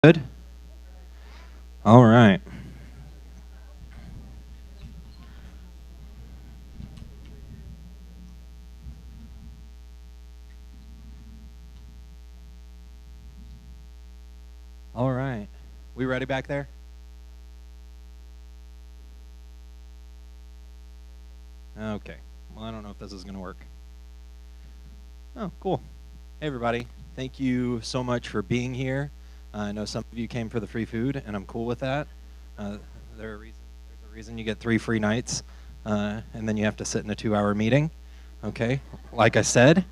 Good. All right. All right. We ready back there? Okay. Well, I don't know if this is going to work. Oh, cool. Hey, everybody. Thank you so much for being here. I know some of you came for the free food, and I'm cool with that. Uh, there's a reason you get 3 free nights, and then you have to sit in a 2-hour meeting. Okay. Like I said,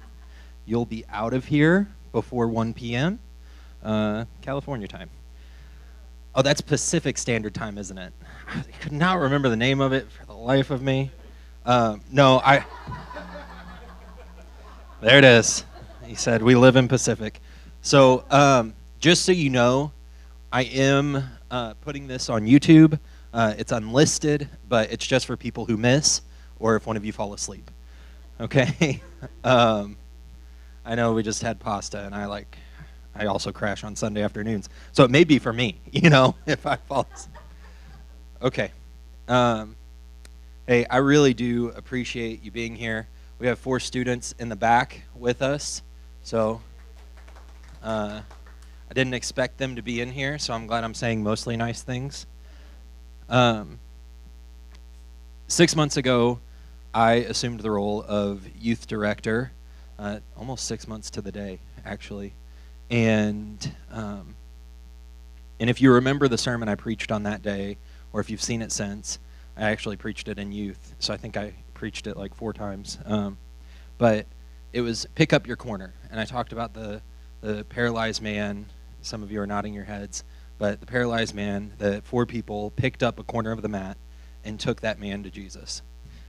you'll be out of here before 1 p.m. California time. Oh, that's Pacific Standard Time, isn't it? I could not remember the name of it for the life of me. No, I. There it is. He said we live in Pacific. So, just so you know, I am putting this on YouTube. It's unlisted, but it's just for people who miss or if one of you fall asleep. Okay. I know we just had pasta, and I also crash on Sunday afternoons. So it may be for me, if I fall asleep. Okay. Um, hey, I really do appreciate you being here. We have 4 students in the back with us. So I didn't expect them to be in here, so I'm glad I'm saying mostly nice things. 6 months ago, I assumed the role of youth director, almost 6 months to the day, actually. And if you remember the sermon I preached on that day, or if you've seen it since, I actually preached it in youth. So I think I preached it like 4 times. But it was pick up your corner. And I talked about the paralyzed man. Some of you are nodding your heads. But the paralyzed man, the 4 people picked up a corner of the mat and took that man to Jesus.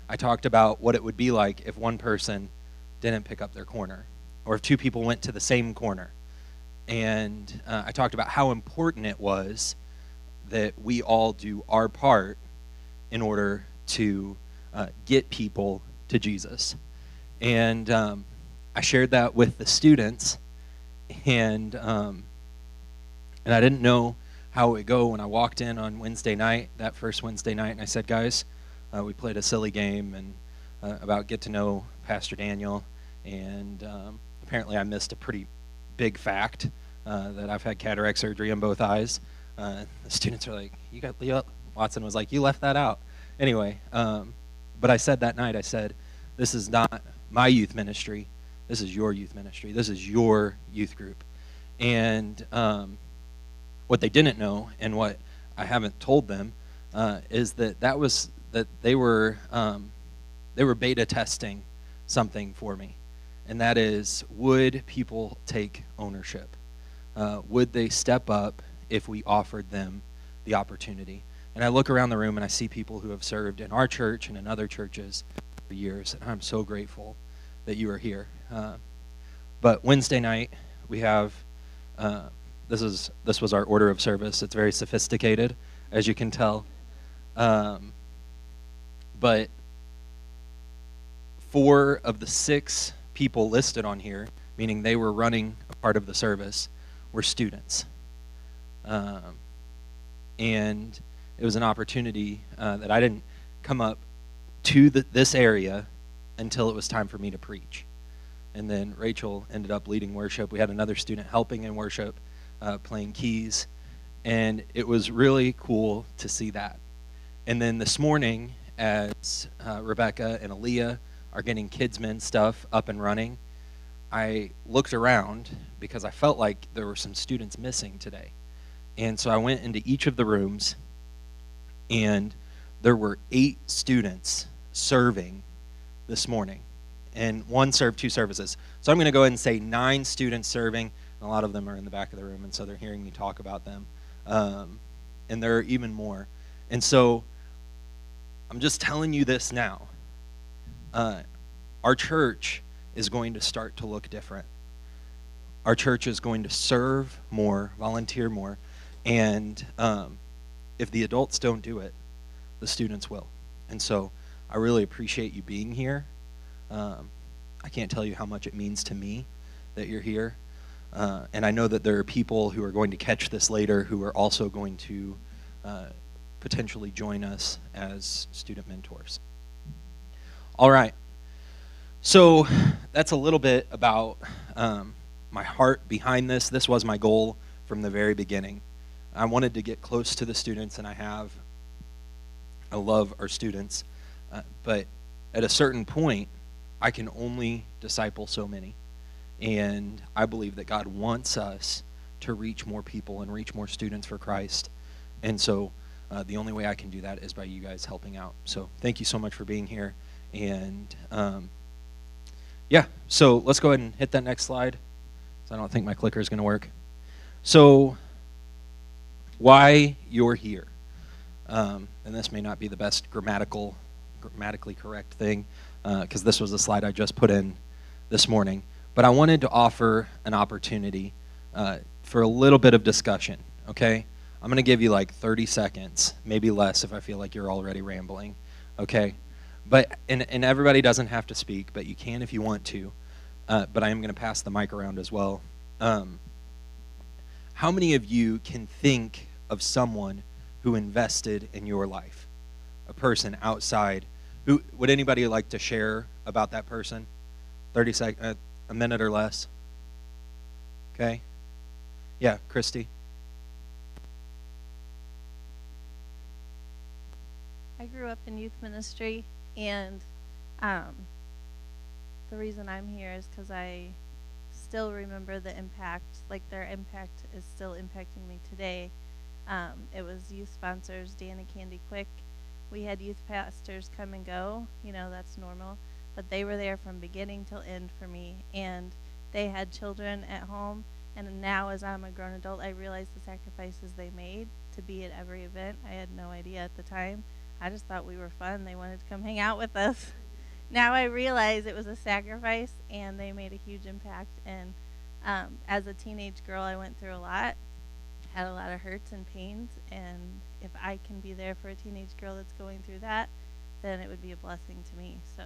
I talked about what it would be like if one person didn't pick up their corner, or if 2 people went to the same corner. And I talked about how important it was that we all do our part in order to get people to Jesus. And I shared that with the students, and I didn't know how it would go when I walked in on Wednesday night, that first Wednesday night, and I said, guys, we played a silly game and about get to know Pastor Daniel, and apparently I missed a pretty big fact that I've had cataract surgery on both eyes. The students are like, you got Leo? Watson was like, you left that out. Anyway, but I said that night, I said, this is not my youth ministry. This is your youth ministry. This is your youth group. And what they didn't know, and what I haven't told them, is that they were beta testing something for me, and that is, would people take ownership? Would they step up if we offered them the opportunity? And I look around the room and I see people who have served in our church and in other churches for years, and I'm so grateful that you are here. But Wednesday night we have this was our order of service. It's very sophisticated, as you can tell. But 4 of the 6 people listed on here, meaning they were running a part of the service, were students. And it was an opportunity that I didn't come up to this area until it was time for me to preach. And then Rachel ended up leading worship. We had another student helping in worship, playing keys. And it was really cool to see that. And then this morning, as Rebecca and Aaliyah are getting Kidsmen stuff up and running, I looked around because I felt like there were some students missing today. And so I went into each of the rooms, and there were 8 students serving this morning. And 1 served 2 services. So I'm going to go ahead and say 9 students serving. And a lot of them are in the back of the room, and so they're hearing me talk about them. And there are even more. And so I'm just telling you this now. Our church is going to start to look different. Our church is going to serve more, volunteer more, and if the adults don't do it, the students will. And so I really appreciate you being here. I can't tell you how much it means to me that you're here. And I know that there are people who are going to catch this later who are also going to potentially join us as student mentors. All right. So that's a little bit about my heart behind this. This was my goal from the very beginning. I wanted to get close to the students, and I love our students. But at a certain point, I can only disciple so many. And I believe that God wants us to reach more people and reach more students for Christ. And so the only way I can do that is by you guys helping out. So thank you so much for being here. And yeah, so let's go ahead and hit that next slide. I don't think my clicker is going to work. So why you're here. And this may not be the best grammatically correct thing, because this was the slide I just put in this morning. But I wanted to offer an opportunity for a little bit of discussion, okay? I'm going to give you like 30 seconds, maybe less if I feel like you're already rambling, okay? But and everybody doesn't have to speak, but you can if you want to. But I am going to pass the mic around as well. How many of you can think of someone who invested in your life? A person outside. Who would anybody like to share about that person? 30 seconds, a minute or less. Okay. Yeah, Christy. I grew up in youth ministry, and the reason I'm here is because I still remember the impact, like their impact is still impacting me today. It was youth sponsors, Dan and Candy Quick. We had youth pastors come and go, that's normal, but they were there from beginning till end for me, and they had children at home, and now as I'm a grown adult, I realize the sacrifices they made to be at every event. I had no idea at the time. I just thought we were fun. They wanted to come hang out with us. Now I realize it was a sacrifice, and they made a huge impact. And as a teenage girl, I went through a lot, had a lot of hurts and pains. And if I can be there for a teenage girl that's going through that, then it would be a blessing to me. So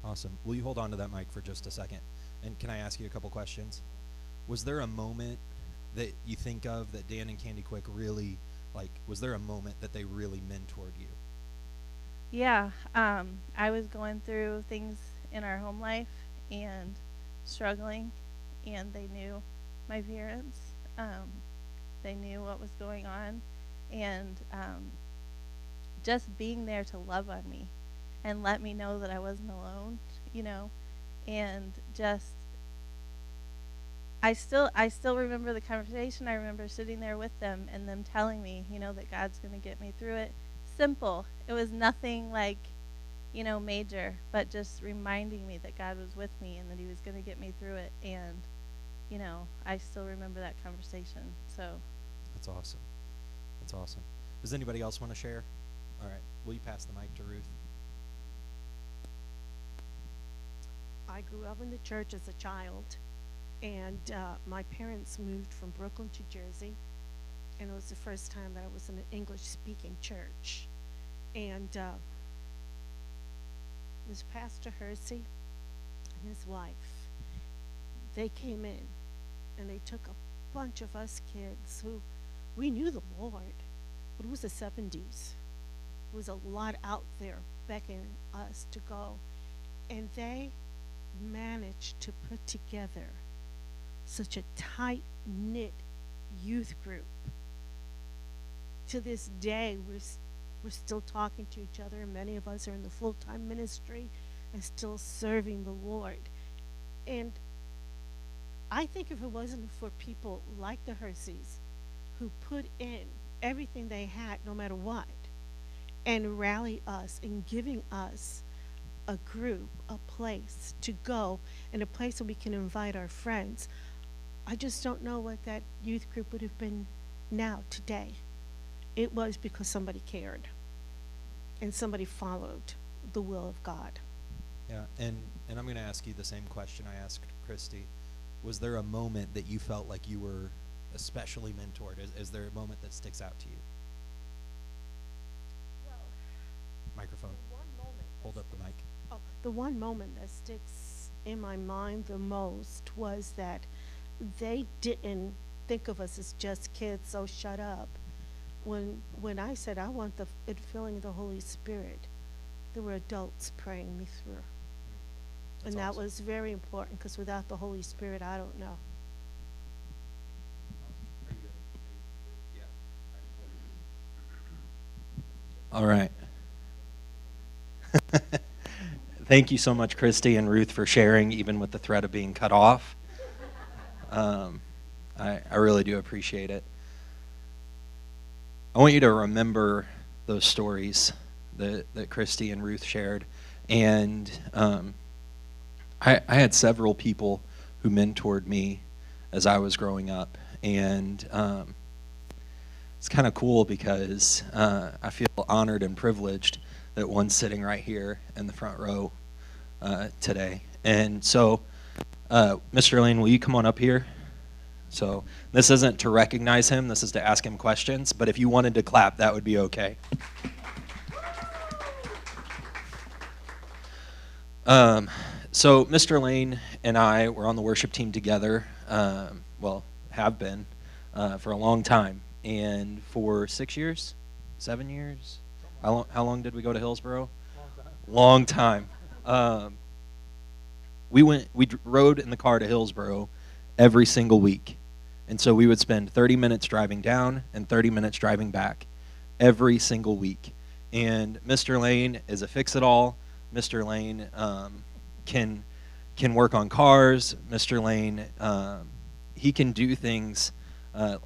Awesome. Will you hold on to that mic for just a second? And can I ask you a couple questions? Was there a moment that you think of that Dan and Candy Quick really, was there a moment that they really mentored you? Yeah, I was going through things in our home life and struggling, and they knew my parents. They knew what was going on, and just being there to love on me and let me know that I wasn't alone, and just I still remember the conversation. I remember sitting there with them and them telling me, that God's going to get me through it. Simple. It was nothing major, but just reminding me that God was with me and that he was going to get me through it. And, I still remember that conversation. So That's awesome. That's awesome. Does anybody else want to share? All right. Will you pass the mic to Ruth? I grew up in the church as a child, and my parents moved from Brooklyn to Jersey, and it was the first time that I was in an English-speaking church. And it was Pastor Hersey and his wife. They came in, and they took a bunch of us kids who, we knew the Lord, but it was the 70s. There was a lot out there beckoning us to go. And they managed to put together such a tight-knit youth group. To this day, we're still talking to each other, and many of us are in the full-time ministry and still serving the Lord. And I think if it wasn't for people like the Herseys who put in everything they had, no matter what, and rally us in giving us a group, a place to go, and a place where we can invite our friends, I just don't know what that youth group would have been now, today. It was because somebody cared and somebody followed the will of God. Yeah, and I'm going to ask you the same question I asked Christy. Was there a moment that you felt like you were especially mentored? Is there a moment that sticks out to you? Well, Microphone. Hold up the mic. the one moment that sticks in my mind the most was that they didn't think of us as just kids, so shut up. When I said I want the filling of the Holy Spirit, there were adults praying me through. That's And that awesome. was very important because without the Holy Spirit, I don't know. All right. Thank you so much, Christy and Ruth, for sharing, even with the threat of being cut off. I really do appreciate it. I want you to remember those stories that Christy and Ruth shared. And I had several people who mentored me as I was growing up. And it's kind of cool because I feel honored and privileged that one's sitting right here in the front row today. And so, Mr. Lane, will you come on up here? So this isn't to recognize him, this is to ask him questions, but if you wanted to clap, that would be okay. So Mr. Lane and I were on the worship team together, have been, for a long time. And for 6 years, 7 years, how long did we go to Hillsboro? Long time. We rode in the car to Hillsboro every single week. And so we would spend 30 minutes driving down and 30 minutes driving back every single week. And Mr. Lane is a fix-it-all. Mr. Lane can work on cars. Mr. Lane, he can do things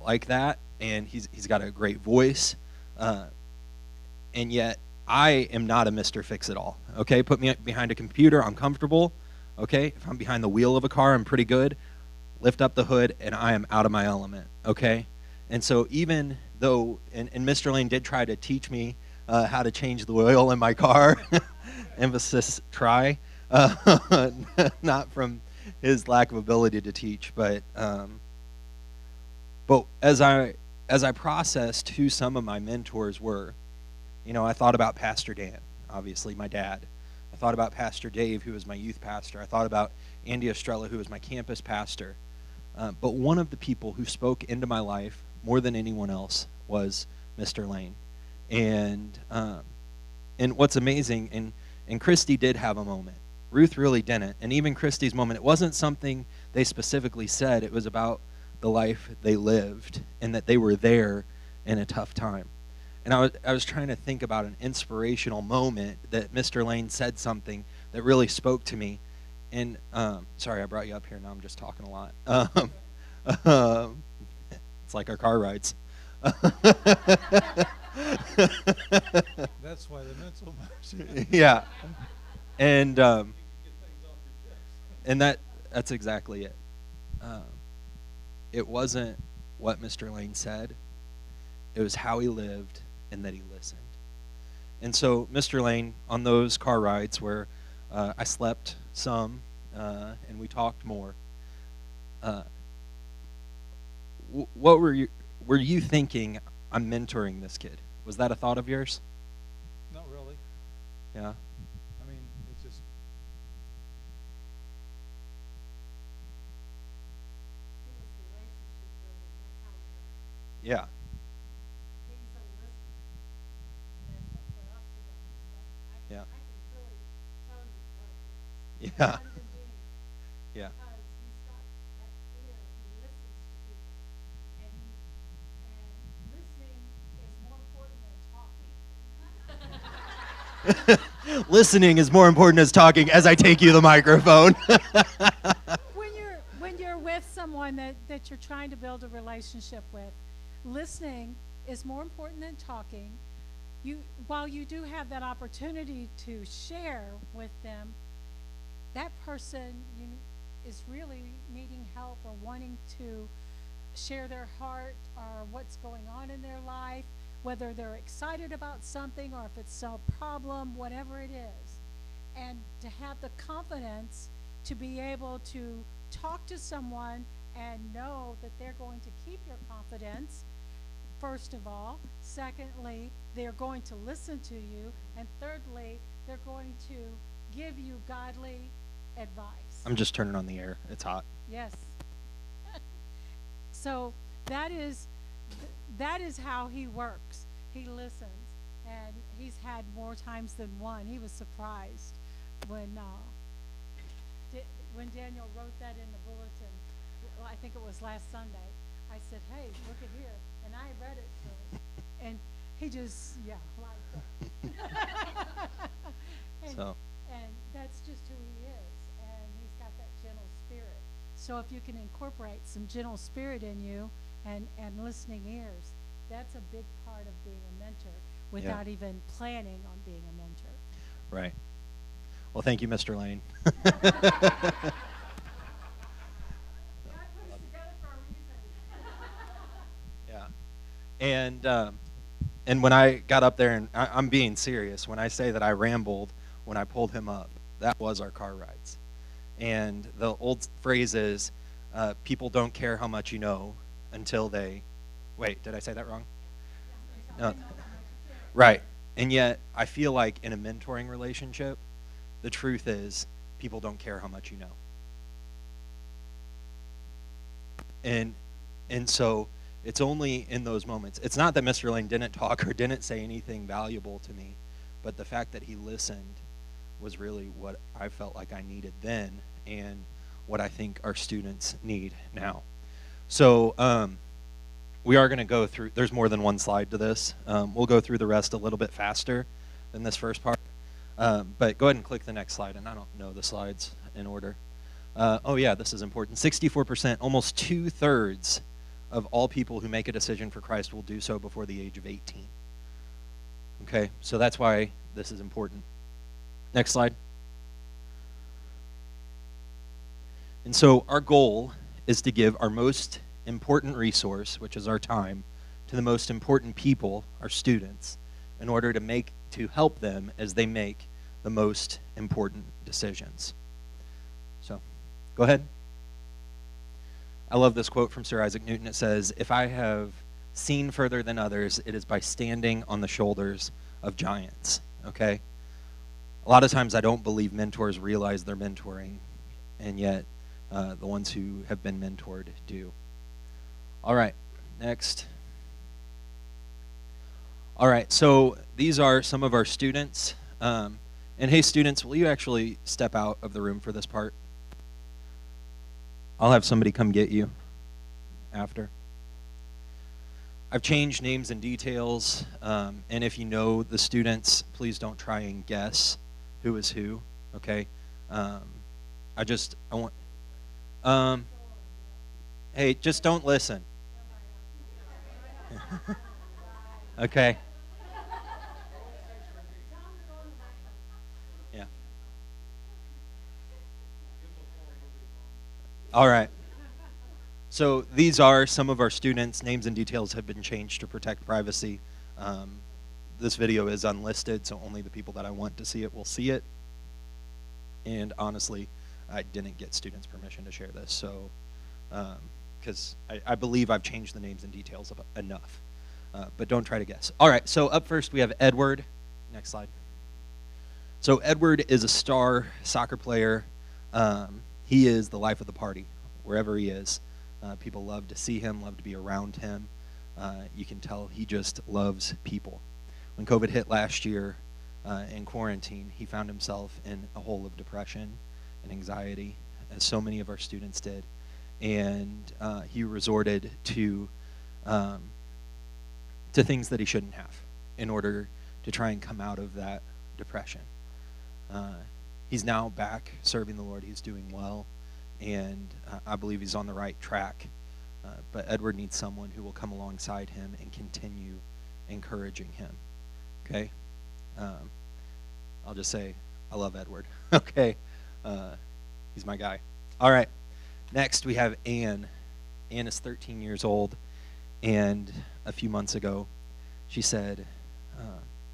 like that, and he's got a great voice. And yet, I am not a Mr. Fix-it-all. Okay, put me behind a computer, I'm comfortable. Okay, if I'm behind the wheel of a car, I'm pretty good. Lift up the hood, and I am out of my element, okay? And so even though, and Mr. Lane did try to teach me how to change the oil in my car, emphasis try, not from his lack of ability to teach, but as I processed who some of my mentors were, I thought about Pastor Dan, obviously my dad. I thought about Pastor Dave, who was my youth pastor. I thought about Andy Estrella, who was my campus pastor. But one of the people who spoke into my life more than anyone else was Mr. Lane. And what's amazing, and Christy did have a moment. Ruth really didn't. And even Christy's moment, it wasn't something they specifically said. It was about the life they lived and that they were there in a tough time. And I was trying to think about an inspirational moment that Mr. Lane said something that really spoke to me. And sorry, I brought you up here. Now I'm just talking a lot. It's like our car rides. That's why they meant so much. Yeah, and that's exactly it. It wasn't what Mr. Lane said. It was how he lived and that he listened. And so, Mr. Lane, on those car rides where I slept some and we talked more, what were you thinking? I'm mentoring this kid. Was that a thought of yours? Not really. Yeah. I mean, it's just. Yeah. Yeah. Yeah. Yeah. Listening is more important as talking as I take you the microphone. When you're with someone that you're trying to build a relationship with, listening is more important than talking. While you do have that opportunity to share with them, that person is really needing help or wanting to share their heart or what's going on in their life, whether they're excited about something or if it's a problem, whatever it is. And to have the confidence to be able to talk to someone and know that they're going to keep your confidence, first of all. Secondly, they're going to listen to you. And thirdly, they're going to give you godly advice. I'm just turning on the air. It's hot. Yes. So that is that is how he works. He listens, and he's had more times than one. He was surprised when when Daniel wrote that in the bulletin. Well, I think it was last Sunday. I said, "Hey, look at here," and I read it to him, and he just like and, So, and that's just who he is, and he's got that gentle spirit. So if you can incorporate some gentle spirit in you and listening ears, that's a big part of being a mentor without even planning on being a mentor. right. Well, thank you, Mr. Lane. God put us together for a reason. Yeah. And when I got up there, and I'm being serious, when I say that I rambled when I pulled him up, that was our car rides. And the old phrase is, people don't care how much you know until they, wait, did I say that wrong? No. Right. And yet, I feel like in a mentoring relationship, the truth is, people don't care how much you know. And so it's only in those moments. It's not that Mr. Lane didn't talk or didn't say anything valuable to me, but the fact that he listened was really what I felt like I needed then and what I think our students need now. So we are going to go through, there's more than one slide to this. We'll go through the rest a little bit faster than this first part. But go ahead and click the next slide, and I don't know the slides in order. Oh yeah, this is important. 64%, almost 2/3 of all people who make a decision for Christ will do so before the age of 18. Okay, so that's why this is important. Next slide. And so our goal is to give our most important resource, which is our time, to the most important people, our students, in order to help them as they make the most important decisions. So, go ahead. I love this quote from Sir Isaac Newton. It says, "If I have seen further than others, it is by standing on the shoulders of giants." Okay? A lot of times I don't believe mentors realize they're mentoring, and yet the ones who have been mentored do. All right, next. All right, so these are some of our students. And hey, students, will you actually step out of the room for this part? I'll have somebody come get you after. I've changed names and details, and if you know the students, please don't try and guess who is who, okay? I want, hey, just don't listen. Okay? Yeah. All right. So these are some of our students. Names and details have been changed to protect privacy. This video is unlisted, so only the people that I want to see it will see it. And honestly, I didn't get students' permission to share this, so because I believe I've changed the names and details enough. But don't try to guess. All right, so up first we have Edward. Next slide. So Edward is a star soccer player. He is the life of the party, wherever he is. People love to see him, love to be around him. You can tell he just loves people. When COVID hit last year in quarantine, he found himself in a hole of depression and anxiety, as so many of our students did. And he resorted to things that he shouldn't have in order to try and come out of that depression. He's now back serving the Lord. He's doing well, and I believe he's on the right track. But Edward needs someone who will come alongside him and continue encouraging him. Okay? I'll just say, I love Edward. Okay? He's my guy. All right. Next, we have Anne. Anne is 13 years old, and a few months ago, she said,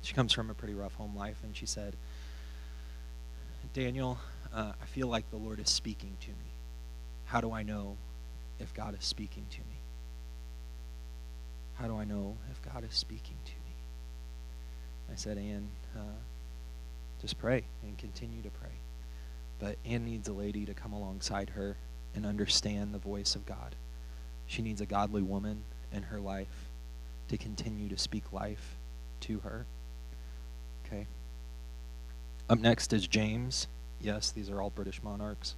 she comes from a pretty rough home life, and she said, "Daniel, I feel like the Lord is speaking to me. How do I know if God is speaking to me? How do I know if God is speaking to me?" I said, "Anne, just pray and continue to pray." But Anne needs a lady to come alongside her and understand the voice of God. She needs a godly woman in her life to continue to speak life to her. Okay. Up next is James. Yes, these are all British monarchs.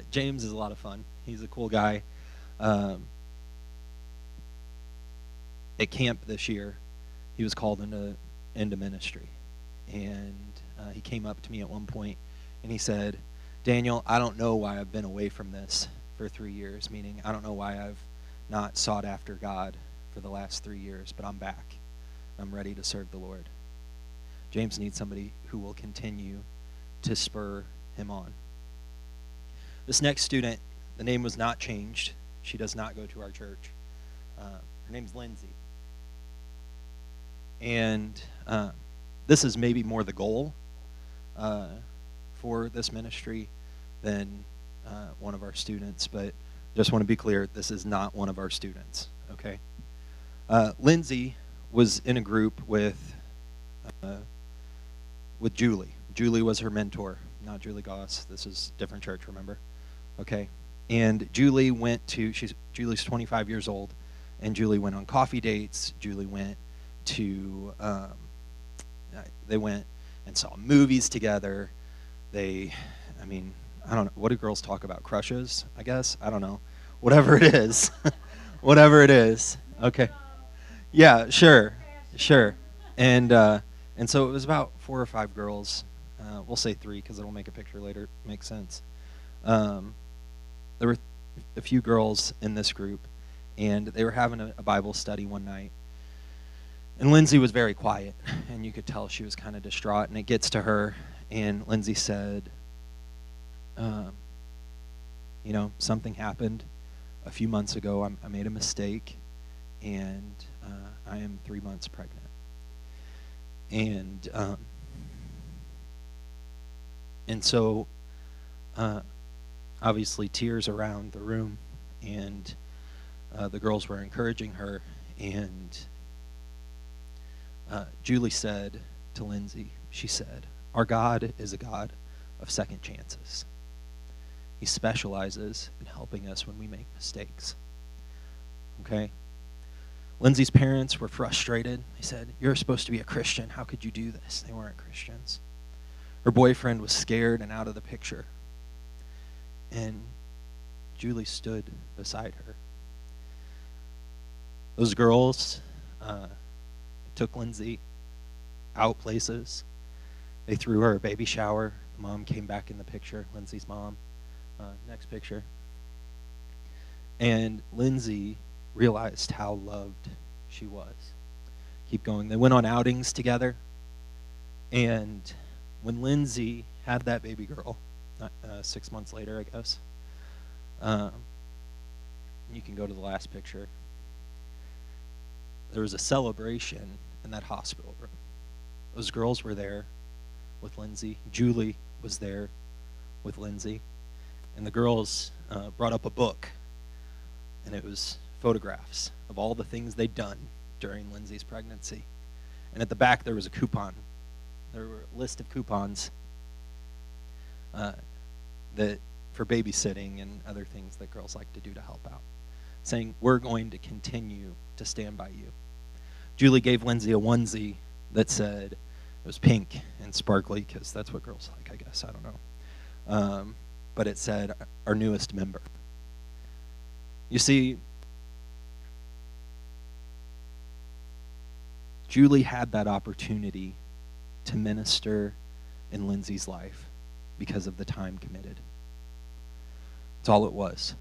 James is a lot of fun. He's a cool guy. At camp this year, he was called into ministry. And he came up to me at one point and he said, Daniel, I don't know why I've been away from this for 3 years, meaning I don't know why I've not sought after God for the last 3 years, but I'm back. I'm ready to serve the Lord. James needs somebody who will continue to spur him on. This next student, the name was not changed. She does not go to our church. Her name's Lindsay. And this is maybe more the goal for this ministry than one of our students, but just want to be clear, this is not one of our students, okay? Lindsay was in a group with Julie. Julie was her mentor, not Julie Goss. This is a different church, remember? Okay. And Julie Julie's 25 years old, and Julie went on coffee dates. Julie went to, they went and saw movies together. I don't know. What do girls talk about? Crushes, I guess? I don't know. Whatever it is. Whatever it is. Okay. Yeah, sure. And so it was about 4 or 5 girls. We'll say 3 because it'll make a picture later. Make sense. There were a few girls in this group, and they were having a Bible study one night. And Lindsay was very quiet, and you could tell she was kind of distraught. And it gets to her, and Lindsay said, something happened a few months ago. I made a mistake, and I am 3 months pregnant. And so obviously tears around the room, and the girls were encouraging her, and Julie said to Lindsay, she said, our God is a God of second chances. He specializes in helping us when we make mistakes. Okay? Lindsay's parents were frustrated. They said, you're supposed to be a Christian. How could you do this? They weren't Christians. Her boyfriend was scared and out of the picture. And Julie stood beside her. Those girls took Lindsay out places. They threw her a baby shower. The mom came back in the picture, Lindsay's mom. Next picture. And Lindsay realized how loved she was. Keep going. They went on outings together. And when Lindsay had that baby girl, 6 months later, I guess, you can go to the last picture. There was a celebration in that hospital room. Those girls were there with Lindsay. Julie was there with Lindsay. And the girls brought up a book, and it was photographs of all the things they'd done during Lindsay's pregnancy. And at the back, there was a coupon. There were a list of coupons that for babysitting and other things that girls like to do to help out, saying, we're going to continue to stand by you. Julie gave Lindsay a onesie that said, it was pink and sparkly, because that's what girls like, I guess. I don't know. But it said, our newest member. You see, Julie had that opportunity to minister in Lindsay's life because of the time committed. That's all it was.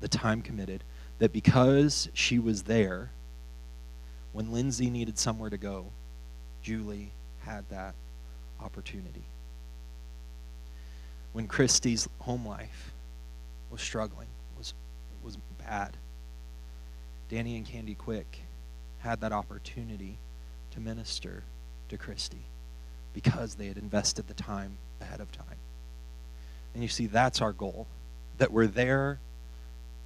The time committed. That because she was there, when Lindsay needed somewhere to go, Julie had that opportunity. When Christy's home life was struggling, was bad, Danny and Candy Quick had that opportunity to minister to Christy because they had invested the time ahead of time. And you see, that's our goal, that we're there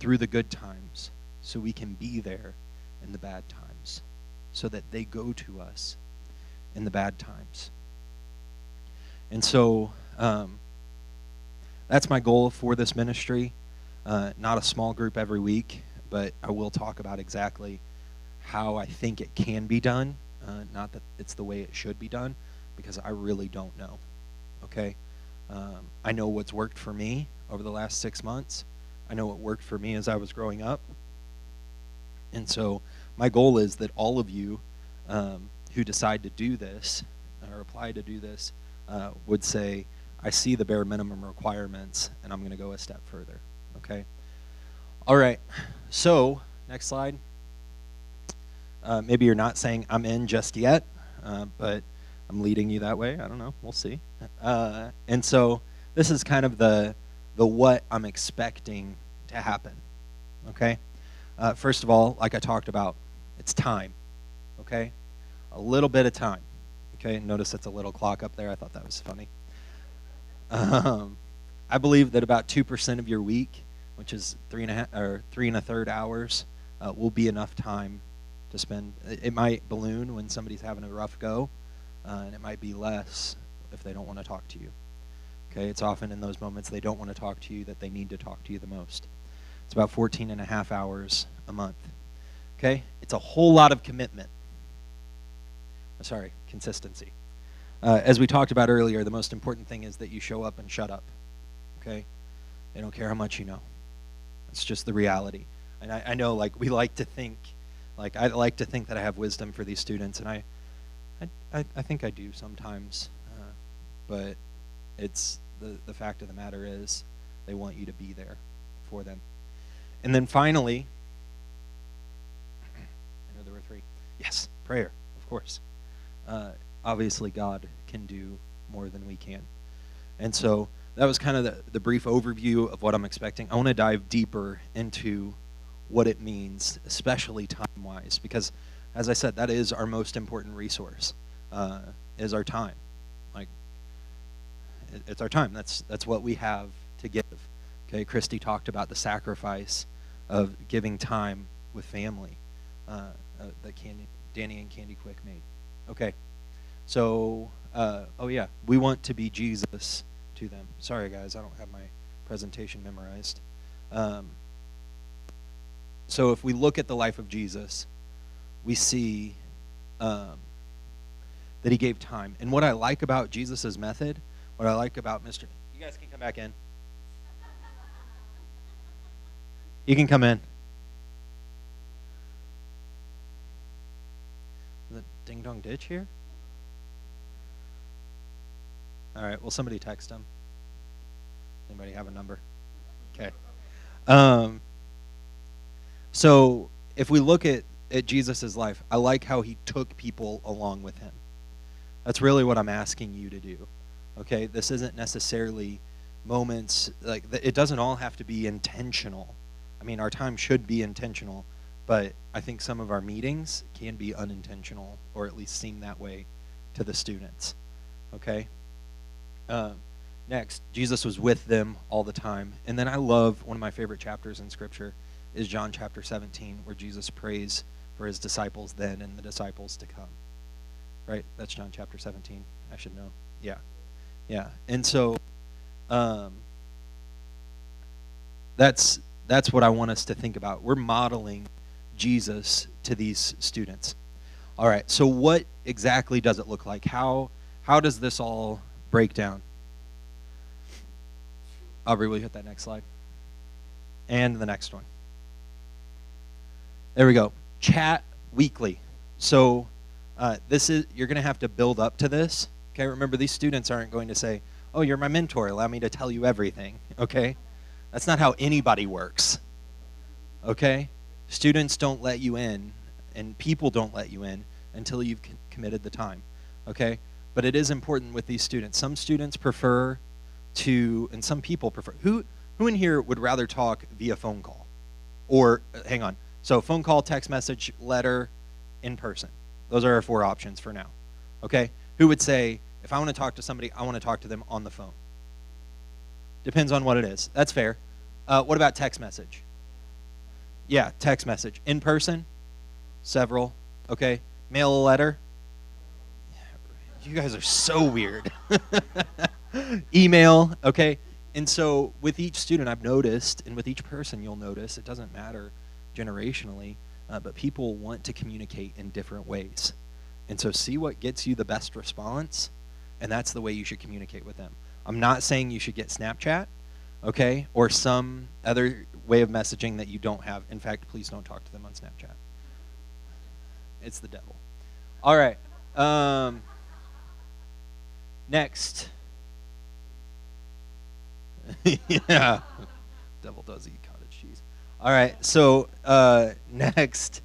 through the good times so we can be there in the bad times, so that they go to us in the bad times. And so that's my goal for this ministry. Not a small group every week, but I will talk about exactly how I think it can be done. Not that it's the way it should be done, because I really don't know. Okay? I know what's worked for me over the last 6 months. I know what worked for me as I was growing up. And so my goal is that all of you who decide to do this or apply to do this would say, I see the bare minimum requirements, and I'm going to go a step further. Okay? All right. So, next slide. Maybe you're not saying I'm in just yet, but I'm leading you that way. I don't know. We'll see. And so this is kind of the what I'm expecting to happen. Okay? First of all, like I talked about, it's time. Okay? A little bit of time. Okay? Notice it's a little clock up there. I thought that was funny. I believe that about 2% of your week, which is 3 1/3 hours, will be enough time to spend. It might balloon when somebody's having a rough go, and it might be less if they don't want to talk to you. Okay, it's often in those moments they don't want to talk to you that they need to talk to you the most. It's about 14.5 hours a month. Okay, it's a whole lot of commitment. Sorry, consistency. As we talked about earlier, the most important thing is that you show up and shut up. Okay, they don't care how much you know. It's just the reality. And I know, like, we like to think, like, I like to think that I have wisdom for these students, and I think I do sometimes, but it's the fact of the matter is they want you to be there for them. And then finally, I know there were 3. Yes, prayer, of course. Obviously, God can do more than we can. And so that was kind of the brief overview of what I'm expecting. I want to dive deeper into what it means, especially time-wise, because, as I said, that is our most important resource, is our time. Like, it's our time. That's what we have to give. Okay, Christy talked about the sacrifice of giving time with family that Danny and Candy Quick made. Okay, so, oh yeah, we want to be Jesus to them. Sorry, guys, I don't have my presentation memorized. So if we look at the life of Jesus, we see that he gave time. And what I like about Jesus' method, what I like about Mr. You guys can come back in. You can come in. The ding dong ditch here? All right, well, somebody text him. Anybody have a number? Okay. So if we look at Jesus' life, I like how he took people along with him. That's really what I'm asking you to do. Okay, this isn't necessarily moments, like, it doesn't all have to be intentional. I mean, our time should be intentional, but I think some of our meetings can be unintentional, or at least seem that way to the students. Okay? Next, Jesus was with them all the time. And then I love, one of my favorite chapters in Scripture is John chapter 17, where Jesus prays for his disciples then and the disciples to come. Right? That's John chapter 17. I should know. Yeah. Yeah. And so that's what I want us to think about. We're modeling Jesus to these students. All right. So what exactly does it look like? How does this all break down? Aubrey, will you hit that next slide? And the next one. There we go. Chat weekly. So you're going to have to build up to this. Okay, remember, these students aren't going to say, oh, you're my mentor, allow me to tell you everything. Okay? That's not how anybody works. Okay? Students don't let you in, and people don't let you in until you've committed the time. Okay? But it is important with these students. Some students prefer to, and some people prefer. Who in here would rather talk via phone call? Or, hang on. So phone call, text message, letter, in person. Those are our 4 options for now. Okay? Who would say, if I want to talk to somebody, I want to talk to them on the phone? Depends on what it is. That's fair. What about text message? Yeah, text message. In person? Several. Okay. Mail a letter? You guys are so weird. Email. Okay. And so with each student, I've noticed, and with each person, you'll notice, it doesn't matter generationally, but people want to communicate in different ways. And so see what gets you the best response, and that's the way you should communicate with them. I'm not saying you should get Snapchat, okay, or some other way of messaging that you don't have. In fact, please don't talk to them on Snapchat. It's the devil. All right. Next. Yeah. Devil does eat cottage cheese. All right. So next,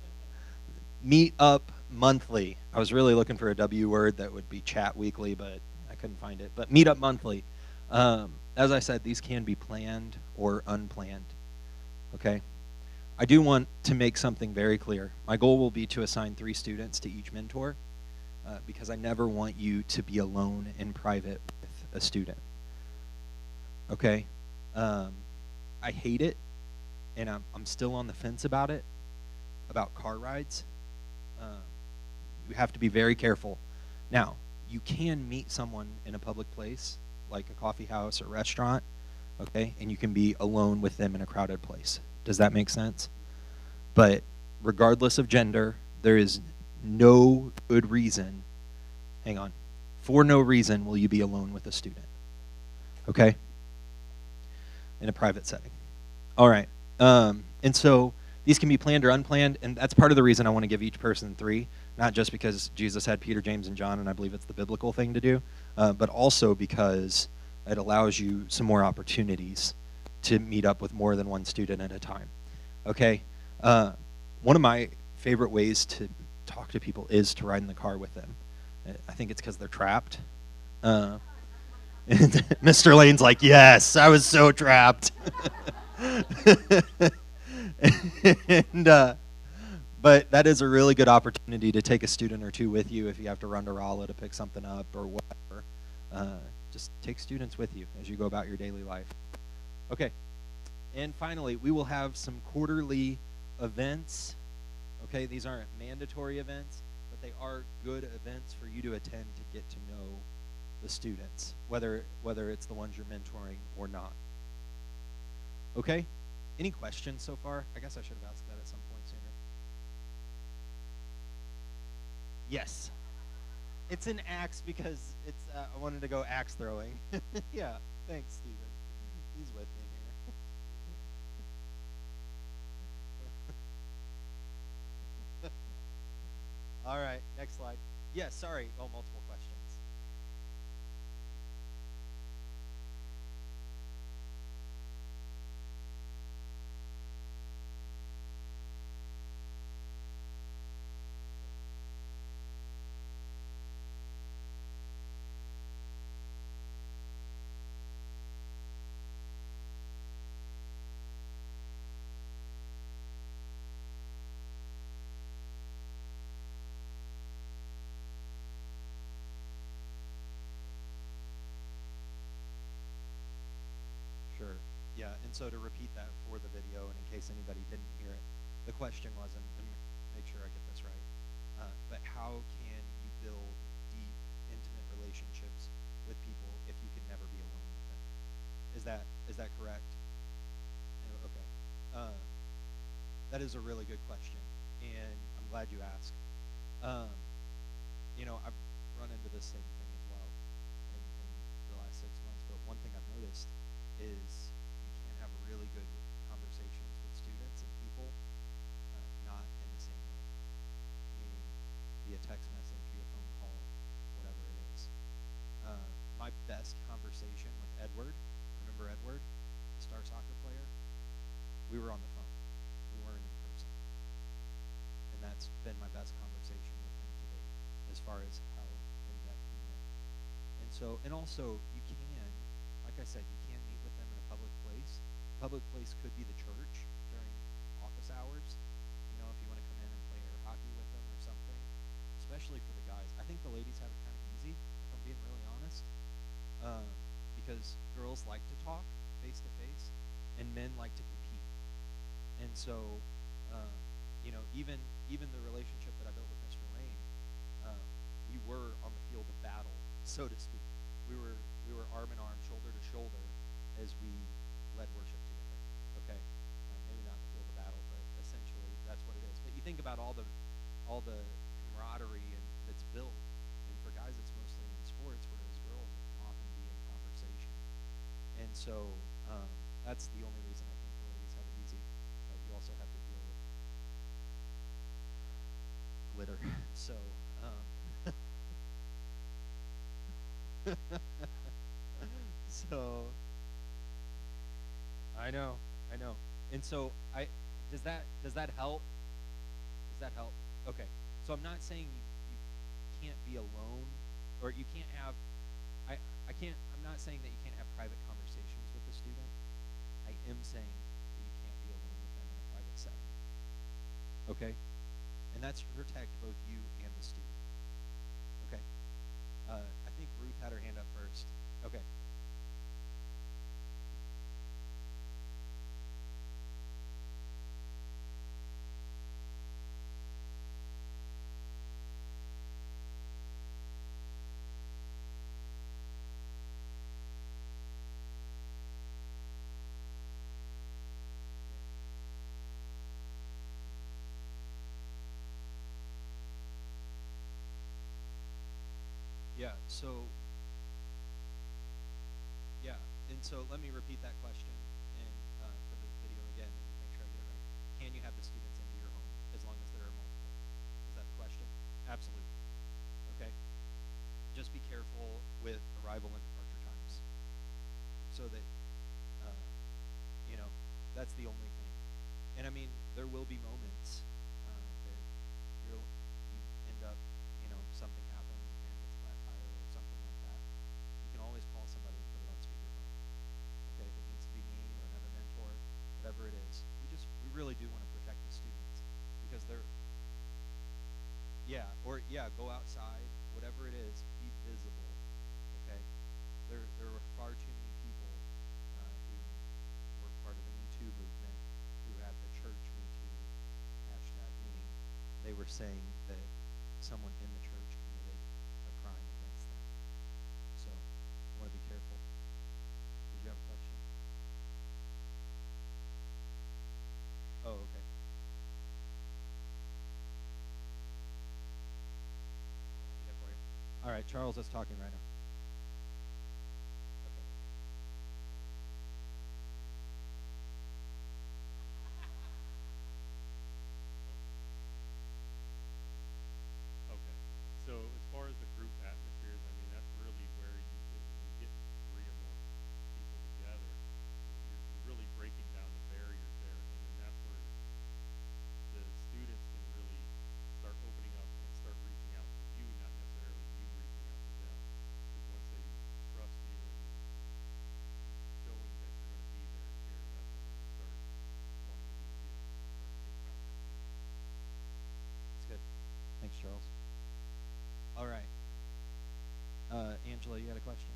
meet up monthly. I was really looking for a W word that would be chat weekly, but I couldn't find it. But meet up monthly. As I said, these can be planned or unplanned. Okay? I do want to make something very clear. My goal will be to assign 3 students to each mentor because I never want you to be alone in private with a student. Okay? I hate it, and I'm still on the fence about it, about car rides. You have to be very careful. Now, you can meet someone in a public place, like a coffee house or restaurant, okay, and you can be alone with them in a crowded place. Does that make sense? But regardless of gender, there is no good reason, for no reason will you be alone with a student, okay, in a private setting. All right, and so these can be planned or unplanned, and that's part of the reason I want to give each person 3, not just because Jesus had Peter, James, and John, and I believe it's the biblical thing to do, but also because it allows you some more opportunities to meet up with more than one student at a time. Okay? One of my favorite ways to talk to people is to ride in the car with them. I think it's because they're trapped. And Mr. Lane's like, yes, I was so trapped. And but that is a really good opportunity to take a student or 2 with you if you have to run to Rolla to pick something up or whatever. Just take students with you as you go about your daily life. Okay. And finally, we will have some quarterly events. Okay, these aren't mandatory events, but they are good events for you to attend to get to know the students, whether it's the ones you're mentoring or not. Okay? Any questions so far? I guess I should have asked that at some point sooner. Yes. It's an axe because it's. I wanted to go axe throwing. Yeah. Thanks, Steven. He's with me here. All right. Next slide. Yes. Sorry. Oh, multiple questions. Sure. Yeah, and so to repeat that for the video, and in case anybody didn't hear it, the question was, and make sure I get this right, but how can you build deep, intimate relationships with people if you can never be alone with them? Is that correct? Okay. That is a really good question, and I'm glad you asked. I've run into this same thing as well in the last 6 months, but one thing I've noticed is you can have really good conversations with students and people not in the same way, meaning via text message, via phone call, whatever it is. My best conversation with Edward, remember Edward, the star soccer player? We were on the phone. We weren't in person. And that's been my best conversation with him to date as far as how in-depth he went. And also, you can, like I said, you can meet with them in a public place. Public place could be the church during office hours. If you want to come in and play air hockey with them or something, especially for the guys. I think the ladies have it kind of easy, if I'm being really honest, because girls like to talk face to face, and men like to compete. And so, even the relationship that I built with Mr. Lane, we were on the field of battle, so to speak. We were arm in arm, shoulder to shoulder, as we led worship together. Okay, maybe not the field of battle, but essentially that's what it is. But you think about all the camaraderie and that's built, and for guys it's mostly in sports, whereas girls it can often be in conversation. And so that's the only reason I think the ladies have it easy. But you also have to deal with glitter. So so I know. And so does that help? Does that help? Okay. So I'm not saying you can't be alone, or you can't have I'm not saying that you can't have private conversations with the student. I am saying that you can't be alone with them in a private setting. Okay? And that's to protect both you and the student. Okay? I think Ruth had her hand up first. Okay. Yeah, so and so let me repeat that question and for the video again and make sure I get it right. Can you have the students into your home as long as there are multiple? Is that the question? Absolutely. Okay. Just be careful with arrival and departure times, so that that's the only thing. And I mean, there will be moments that you end up, something happens, and it's a flat tire or something like that. You can always call somebody and put it on speakerphone. Okay, if it needs to be me or another mentor, whatever it is, we really do want to protect the students because they're go outside, whatever it is, be visible. Okay, there were far too many people who were part of the Me Too movement who had the church Me Too hashtag, meaning they were saying that someone in the church committed a crime against them. So I want to be careful. Did you have a question? Oh, okay. Yeah, for you. All right, Charles is talking right now. Okay. Okay. So as far as the group atmospheres, I mean, that's really where when you get 3 or more people together, you're really breaking down the barriers there, and then that's where the students can really start opening up and start reaching out to you, not necessarily you reaching out to them. Because once they trust you and showing that you're going to be there and care, that's when they start wanting to get contact with you. That's good. Thanks, Charles. All right. Angela, you had a question?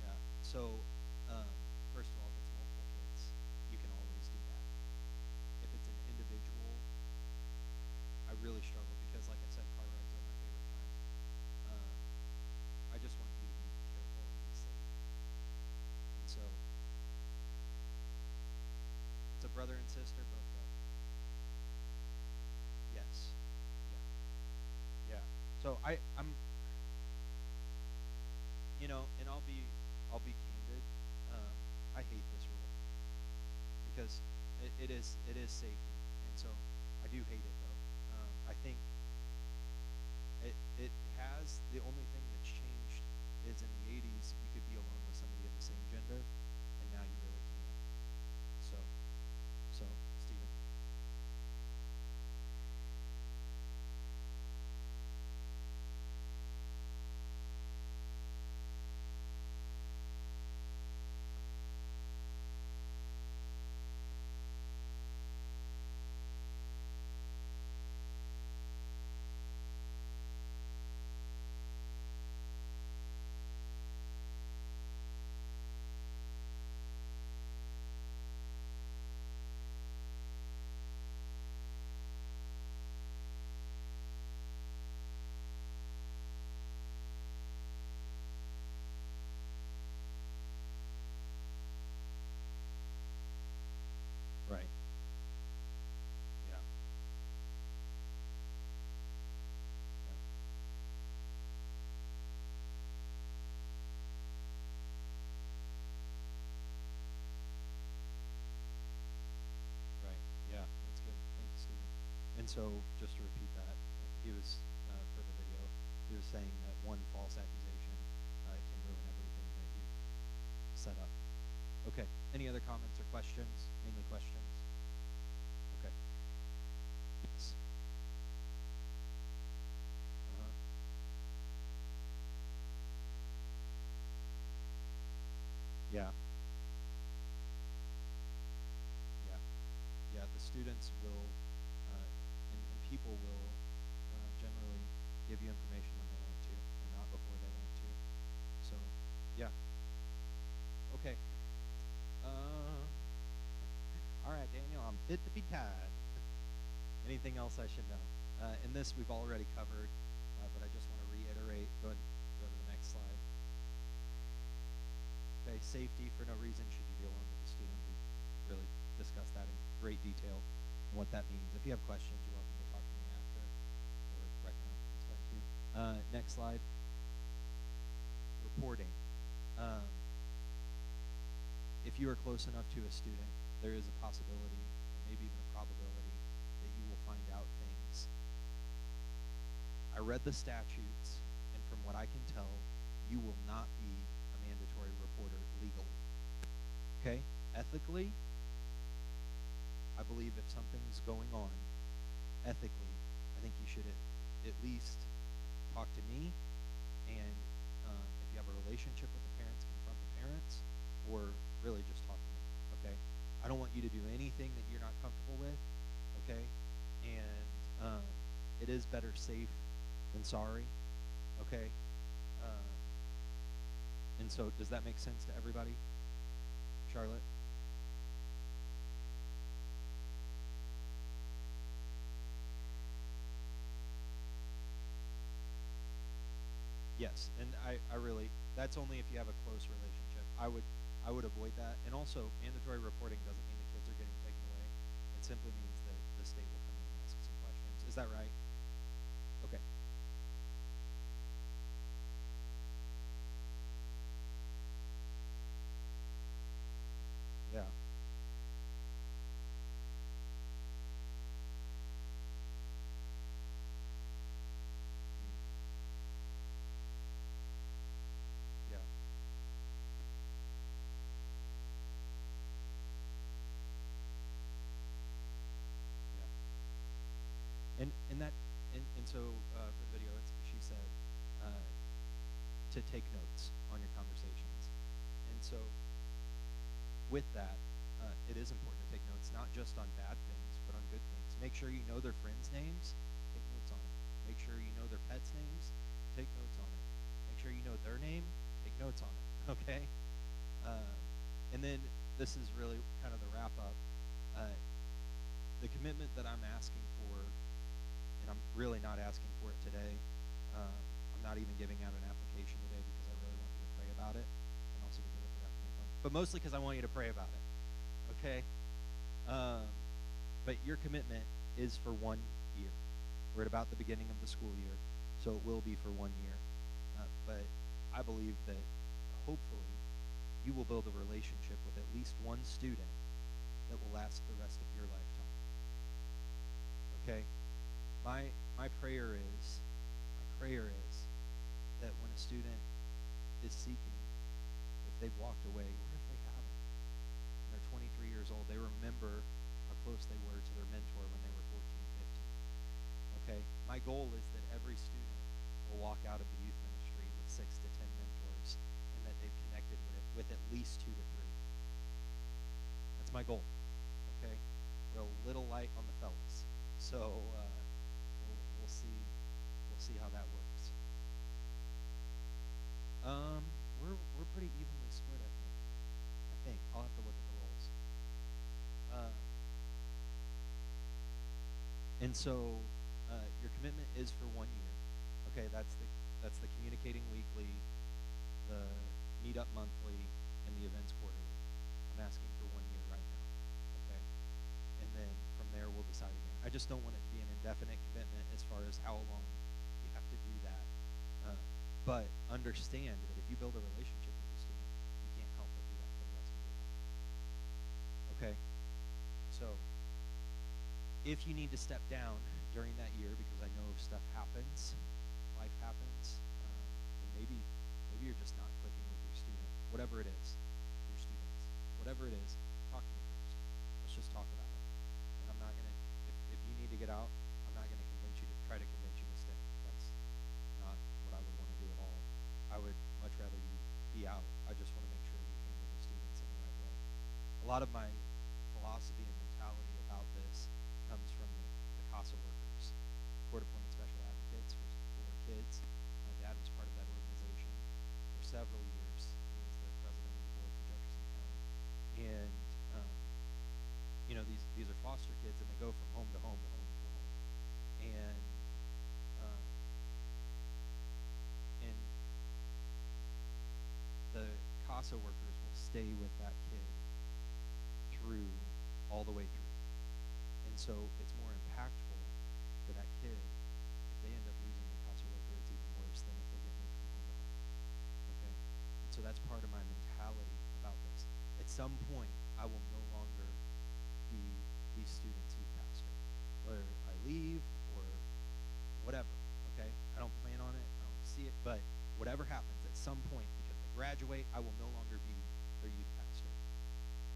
Yeah. So, first of all, if it's multiple kids, you can always do that. If it's an individual, I really struggle because, like I said, car rides are my favorite time. I just want you to be careful and be safe. And so, it's a brother and sister, both go. Yes. Yeah. So I'm, and I'll be candid. I hate this rule because it is safety, and so I do hate it though. I think it has the only thing that's changed is in the 80s you could be alone with somebody of the same gender, and now you really can't. So Stephen. And so, just to repeat that, he was, for the video, he was saying that one false accusation can ruin everything that you've set up. Okay, any other comments or questions? Mainly questions? Okay. Yes. Uh-huh. Yeah. Yeah. Yeah, the students will, and people will generally give you information when they want to, and not before they want to. So, yeah. Okay. All right, Daniel, I'm fit to be tied. Anything else I should know? In this, we've already covered, but I just want to reiterate. Go ahead, go to the next slide. Okay, safety for no reason should you be alone with the student. We really discussed that in great detail and what that means. If you have questions, you're welcome to talk to me after or right now. That's fine too. Next slide. Reporting. If you are close enough to a student, there is a possibility, or maybe even a probability, that you will find out things. I read the statutes, and from what I can tell, you will not be a mandatory reporter legally. Okay? Ethically, I believe if something's going on, ethically, I think you should at least talk to me, and if you have a relationship with the parents, confront the parents, or really just talk to me, okay? I don't want you to do anything that you're not comfortable with, okay? And it is better safe than sorry, okay? And so does that make sense to everybody? Charlotte? Yes, and I really, that's only if you have a close relationship. I would avoid that. And also, mandatory reporting doesn't mean the kids are getting taken away. It simply means that the state will come in and ask some questions. Is that right? Okay. Yeah. Yeah. Yeah. And that and so for the video, she said to take notes on your conversations, and so with that, it is important to take notes not just on bad things but on good things. Make sure you know their friends' names. Take notes on it. Make sure you know their pets' names. Take notes on it. Make sure you know their name. Take notes on it. Okay. And then this is really kind of the wrap up. The commitment that I'm asking for, and I'm really not asking for it today. I'm not even giving out an application today because I really want you to pray about it, and also because I forgot to make one. But mostly because I want you to pray about it. Okay. But your commitment is for 1 year. We're at about the beginning of the school year, so it will be for 1 year. But I believe that hopefully you will build a relationship with at least one student that will last the rest of your lifetime. Okay? My prayer is that when a student is seeking, if they've walked away or if they haven't, and they're 23 years old, they remember how close they were to their mentor when they were 14, 15. Okay? My goal is that every student will walk out of the youth ministry with 6 to 10 mentors, and that they've connected with at least 2 to 3. That's my goal. Okay, we're a little light on the fellas, so we'll see how that works. We're pretty evenly split, I think. I'll have to look at the roles. And so your commitment is for 1 year. Okay, that's the communicating weekly, the meet up monthly, and the events quarterly. I'm asking for 1 year right now. Okay, and then from there we'll decide again. I just don't want it to be an indefinite commitment as far as how long you have to do that. But understand that if you build a relationship with the student, you can't help but do that for the rest of your life. Okay? So, if you need to step down during that year, because I know stuff happens, life happens, and maybe you're just not clicking with your student, whatever it is, your students, whatever it is. Talk to me first. Let's just talk about it. And I'm not gonna, if you need to get out, I'm not gonna try to convince you to stay. That's not what I would want to do at all. I would much rather you be out. I just want to make sure you handle the students in the right way. A lot of my philosophy and mentality about this comes from the CASA workers, court-appointed special advocates for kids. My dad was part of that organization for several years. He was the president of the board for Jefferson County, and these are foster kids, and they go from home to home to home to home, and uh, and the CASA workers will stay with that kid through all the way through. And so it's more impactful for that kid if they end up losing the CASA worker. It's even worse than if they get moved from home to home. Okay? And so that's part of my mentality about this. At some point, I will no longer be these students' youth pastor. Whether I leave or whatever, okay? I don't plan on it. I don't see it. But whatever happens, at some point, because they graduate, I will no longer be their youth pastor.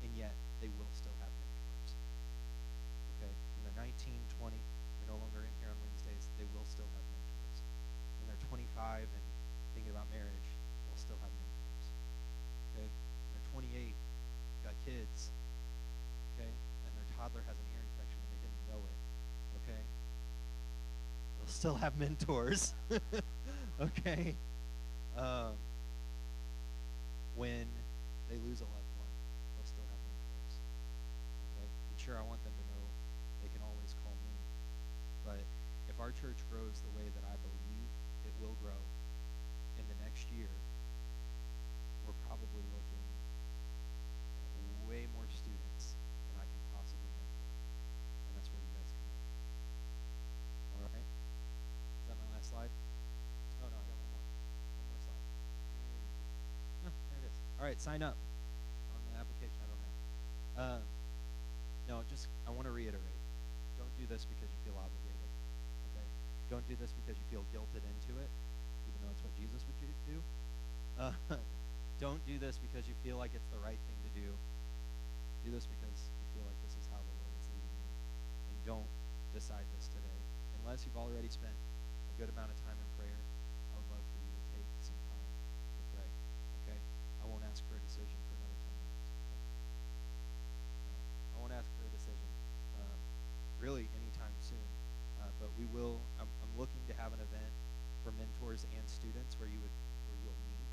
And yet, they will still have mentors. Okay? When they're 19, 20, they're no longer in here on Wednesdays, they will still have mentors. When they're 25 and thinking about marriage, they'll still have mentors. Okay? When they're 28, got kids, okay? And their toddler has an ear infection and they didn't know it, okay? They'll still have mentors. Okay? When they lose a loved one, they'll still have mentors. Okay? And sure, I want them to know they can always call me. But if our church grows the way that I believe it will grow in the next year, we're probably looking at way more students than I can possibly mentor. And that's where you guys come in. All right? Is that my last slide? Oh, no, I got one more. One more slide. There it is. All right, sign up on the application. I don't have. No, I want to reiterate. Don't do this because you feel obligated. Okay? Don't do this because you feel guilted into it, even though it's what Jesus would do. Don't do this because you feel like it's the right thing to do. Do this because you feel like this is how the Lord is leading you. And don't decide this today. Unless you've already spent a good amount of time in prayer, I would love for you to take some time to pray. Okay? I won't ask for a decision for another 10 minutes. Okay? I won't ask for a decision really anytime soon. But we will. I'm looking to have an event for mentors and students where you'll meet.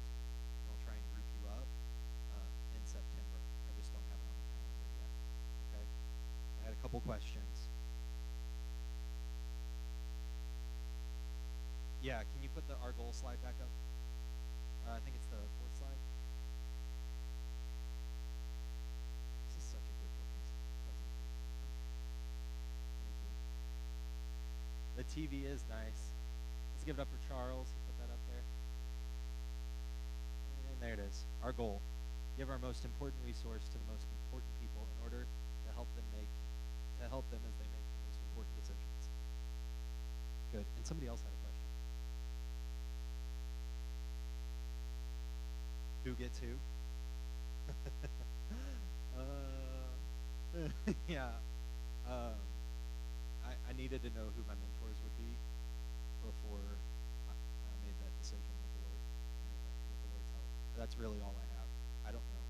I'll try and group you up in September. I just don't have it on the calendar yet. Okay? I had a couple questions. Yeah, can you put our goal slide back up? I think it's the fourth slide. This is such a good presentation. Thank you. The TV is nice. Let's give it up for Charles. He put that up there. And there it is. Our goal. Give our most important resource to the most important people in order to help them as they make the most important decisions. Good. And somebody else had a question. Who gets who? Yeah. I needed to know who my mentors would be before I made that decision with the Lord, with the Lord's help. That's really all I have. I don't know.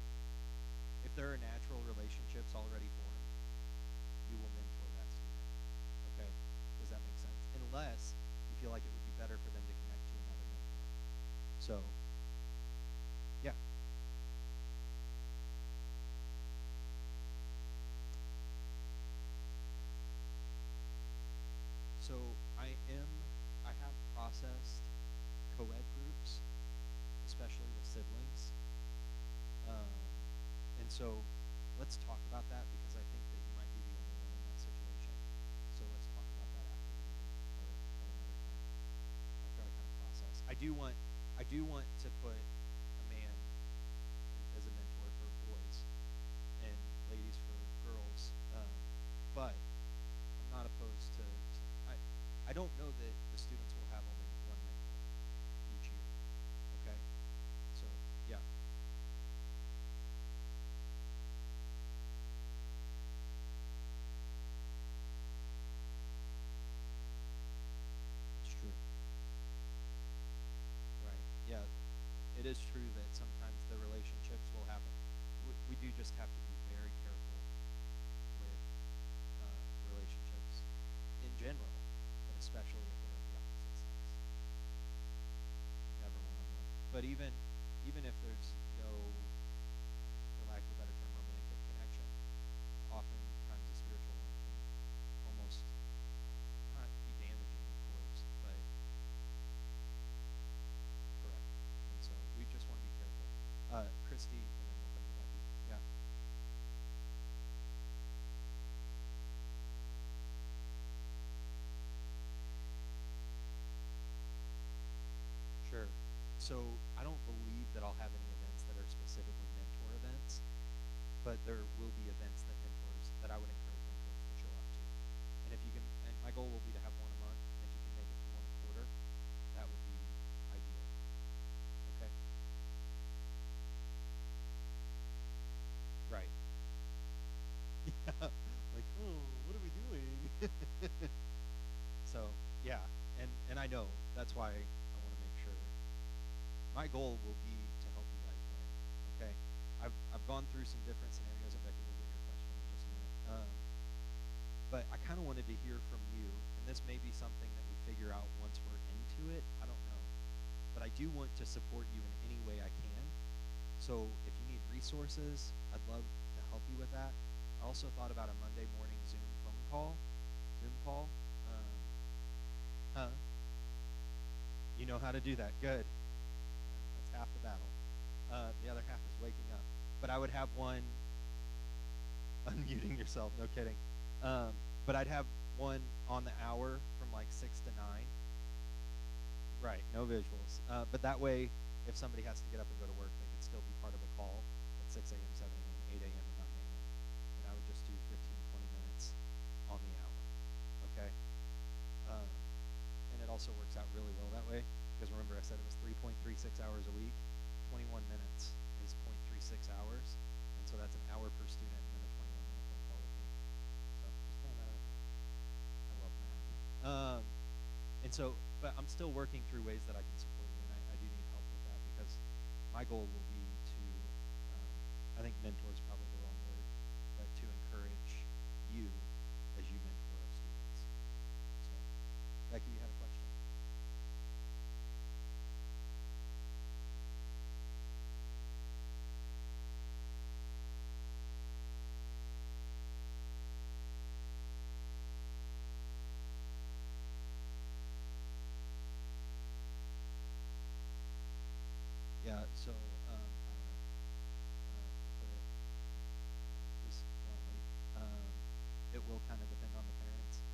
If there are natural relationships already formed, you will mentor that student. Okay? Does that make sense? Unless you feel like it would be better for them to connect to another mentor. So, yeah. So I have processed co-ed groups, especially with siblings. And so let's talk about that because I think that you might be the only one in that situation. So let's talk about that after the meeting or another time after I kind of process. I do want to put a man as a mentor for boys and ladies for girls, but I'm not opposed to that the students will have only one mentor each year. Okay? So, yeah. It's true. Right. Yeah. It is true that sometimes the relationships will happen. We do just have to be very careful with relationships in general, but especially if they're of the opposite sex. Never one-on-one. But even if there's no, for lack of a better term, romantic connection, oftentimes a spiritual one can almost not be damaging, of course, but correct. And so we just want to be careful. Christy, and then we'll come to Becky. Yeah. Sure. So I don't believe that I'll have any events that are specifically mentor events, but there will be events that I would encourage mentors to show up to. And if you can, and my goal will be to have one a month, and if you can make it to one a quarter, that would be ideal. Okay? Right. Yeah. Like, oh, what are we doing? So, yeah. And I know that's why I want to make sure. My goal will be to help you guys win. Okay? I've gone through some different scenarios, and Becky will get your question in just a minute. But I kind of wanted to hear from you, and this may be something that we figure out once we're into it. I don't know. But I do want to support you in any way I can. So if you need resources, I'd love to help you with that. I also thought about a Monday morning Zoom call. Huh? You know how to do that. Good. That's half the battle. The other half is waking up. But I would have one unmuting yourself. No kidding. But I'd have one on the hour from like 6 to 9. Right. No visuals. But that way, if somebody has to get up and go to work, they could still be part of a call at 6 a.m., 7 a.m., 8 a.m., or 9 a.m. And I would just do 15, 20 minutes on the hour. Okay? And it also works out really well that way, because remember I said it was 3.36 hours a week. 21 minutes is 0.36 hours, and so that's an hour per student and then a 21-minute phone call with me. So just throwing that out there. I love math. And so, but I'm still working through ways that I can support you, and I do need help with that, because my goal will be to, I think mentor is probably the wrong word, but to encourage you as you mentor our students. So, Becky, you had a question? Yeah, so I don't know. Put it just bluntly, it will kind of depend on the parents.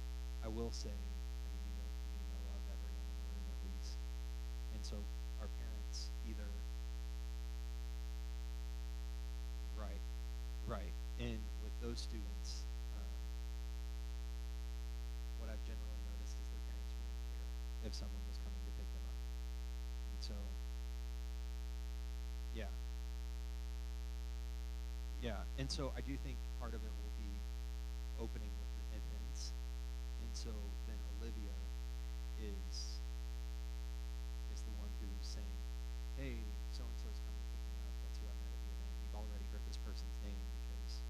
I will say, I mean, you know of everyone in the room at least, and so our parents either right, right, and with those students, what I've generally noticed is their parents wouldn't care if someone was coming to pick them up, and so. Yeah. Yeah, and so I do think part of it will be opening with the events, and so then Olivia is the one who's saying, "Hey, so and so's coming to pick me up. That's who I met at the event. You've already heard this person's name because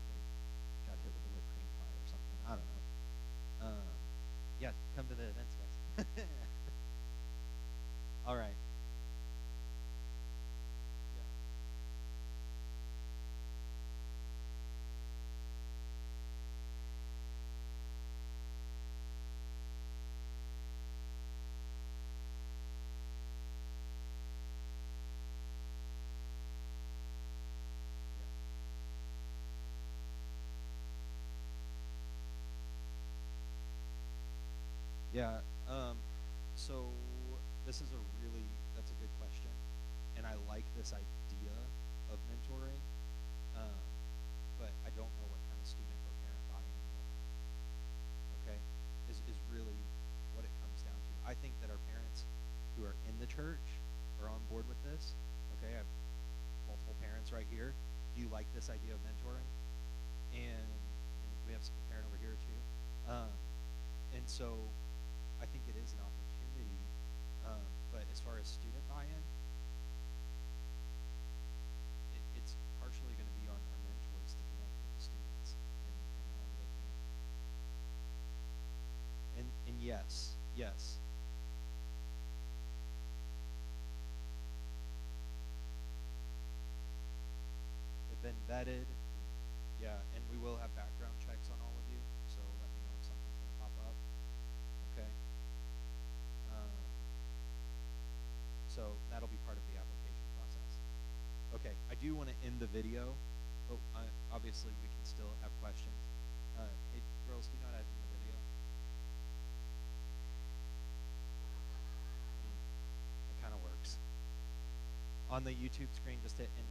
they got hit with a whipped cream pie or something. I don't know. Yeah, come to the events, guys. All right." Yeah. So this is that's a good question, and I like this idea of mentoring, um, but I don't know what kind of student or parent buy-in will have. Okay, is really what it comes church are on board with this? Okay, I have multiple parents right here. Do you like this idea of mentoring? And we have a parent over here too. And so I think it is an opportunity. But as far as student buy-in, it's partially going to be on our mentors to connect with the students and however they can. And yes, they've been vetted. Yeah, and we will have background checks on all of you. So let me know if something's going to pop up. Okay. So that'll be part of the application process. Okay, I do want to end the video. Oh, obviously we can still have questions. Hey, girls, do you know how to end the video? It kind of works. On the YouTube screen, just hit end